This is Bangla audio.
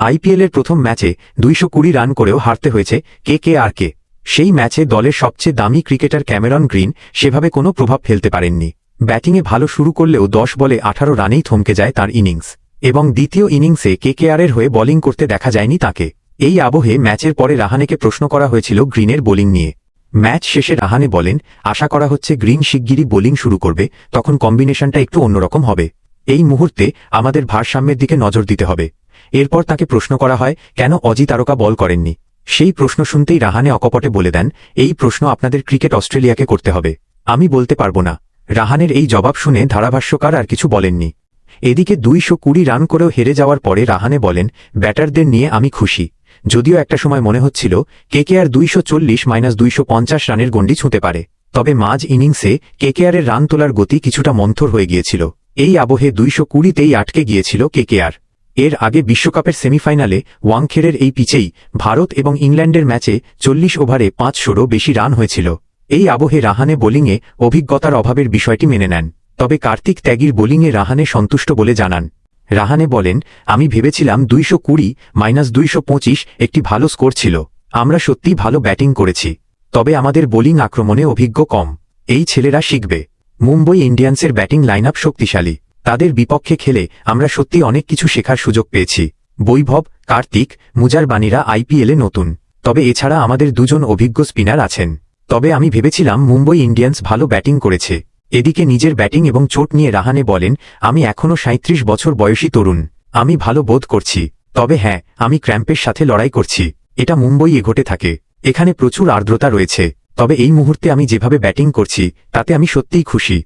আইপিএলের প্রথম ম্যাচে ২২০ রান করেও হারতে হয়েছে কেকেআরকে। সেই ম্যাচে দলের সবচেয়ে দামি ক্রিকেটার ক্যামেরন গ্রিন সেভাবে কোনো প্রভাব ফেলতে পারেননি। ব্যাটিংয়ে ভালো শুরু করলেও ১০ বলে ১৮ রানেই থমকে যায় তার ইনিংস, এবং দ্বিতীয় ইনিংসে কেকেআরের হয়ে বোলিং করতে দেখা যায়নি তাকে। এই আবহে ম্যাচের পরে রাহানেকে প্রশ্ন করা হয়েছিল গ্রিনের বোলিং নিয়ে। ম্যাচ শেষে রাহানে বলেন, আশা করা হচ্ছে গ্রিন শিগগিরই বোলিং শুরু করবে, তখন কম্বিনেশনটা একটু অন্যরকম হবে। এই মুহূর্তে আমাদের ভারসাম্যের দিকে নজর দিতে হবে। এরপর তাকে প্রশ্ন করা হয় কেন অজি তারকা বল করেননি। সেই প্রশ্ন শুনতেই রাহানে অকপটে বলে দেন, এই প্রশ্ন আপনাদের ক্রিকেট অস্ট্রেলিয়াকে করতে হবে, আমি বলতে পারব না। রাহানের এই জবাব শুনে ধারাভাষ্যকার আর কিছু বলেননি। এদিকে ২২০ রান করেও হেরে যাওয়ার পরে রাহানে বলেন, ব্যাটারদের নিয়ে আমি খুশি, যদিও একটা সময় মনে হচ্ছিল কেকেআর ২৪০-২৫০ রানের গণ্ডি ছুঁতে পারে। তবে মাঝ ইনিংসে কেকেআরের রান তোলার গতি কিছুটা মন্থর হয়ে গিয়েছিল। এই আবহে ২২০তেই আটকে গিয়েছিল কেকেআর। এর আগে বিশ্বকাপের সেমিফাইনালে ওয়াংখেড়ের এই পিচেই ভারত এবং ইংল্যান্ডের ম্যাচে ৪০ ওভারে ৫০০রও বেশি রান হয়েছিল। এই আবহে রাহানে বোলিংয়ে অভিজ্ঞতার অভাবের বিষয়টি মেনে নেন, তবে কার্তিক ত্যাগীর বোলিংয়ে রাহানে সন্তুষ্ট বলে জানান। রাহানে বলেন, আমি ভেবেছিলাম ২২০-২২৫ একটি ভালো স্কোর ছিল। আমরা সত্যিই ভালো ব্যাটিং করেছি, তবে আমাদের বোলিং আক্রমণে অভিজ্ঞ কম। এই ছেলেরা শিখবে। মুম্বই ইন্ডিয়ান্সের ব্যাটিং লাইনআপ শক্তিশালী, তাদের বিপক্ষে খেলে আমরা সত্যি অনেক কিছু শেখার সুযোগ পেয়েছি। বৈভব, কার্তিক, মুজারবানিরা আইপিএলে নতুন, তবে এছাড়া আমাদের দুজন অভিজ্ঞ স্পিনার আছেন। তবে আমি ভেবেছিলাম মুম্বই ইন্ডিয়ান্স ভালো ব্যাটিং করেছে। এদিকে নিজের ব্যাটিং এবং চোট নিয়ে রাহানে বলেন, আমি এখনও ৩৭ বছর বয়সী তরুণ, আমি ভালো বোধ করছি। তবে হ্যাঁ, আমি ক্র্যাম্পের সাথে লড়াই করছি। এটা মুম্বইয়ে ঘটে থাকে, এখানে প্রচুর আর্দ্রতা রয়েছে। তবে এই মুহূর্তে আমি যেভাবে ব্যাটিং করছি তাতে আমি সত্যিই খুশি।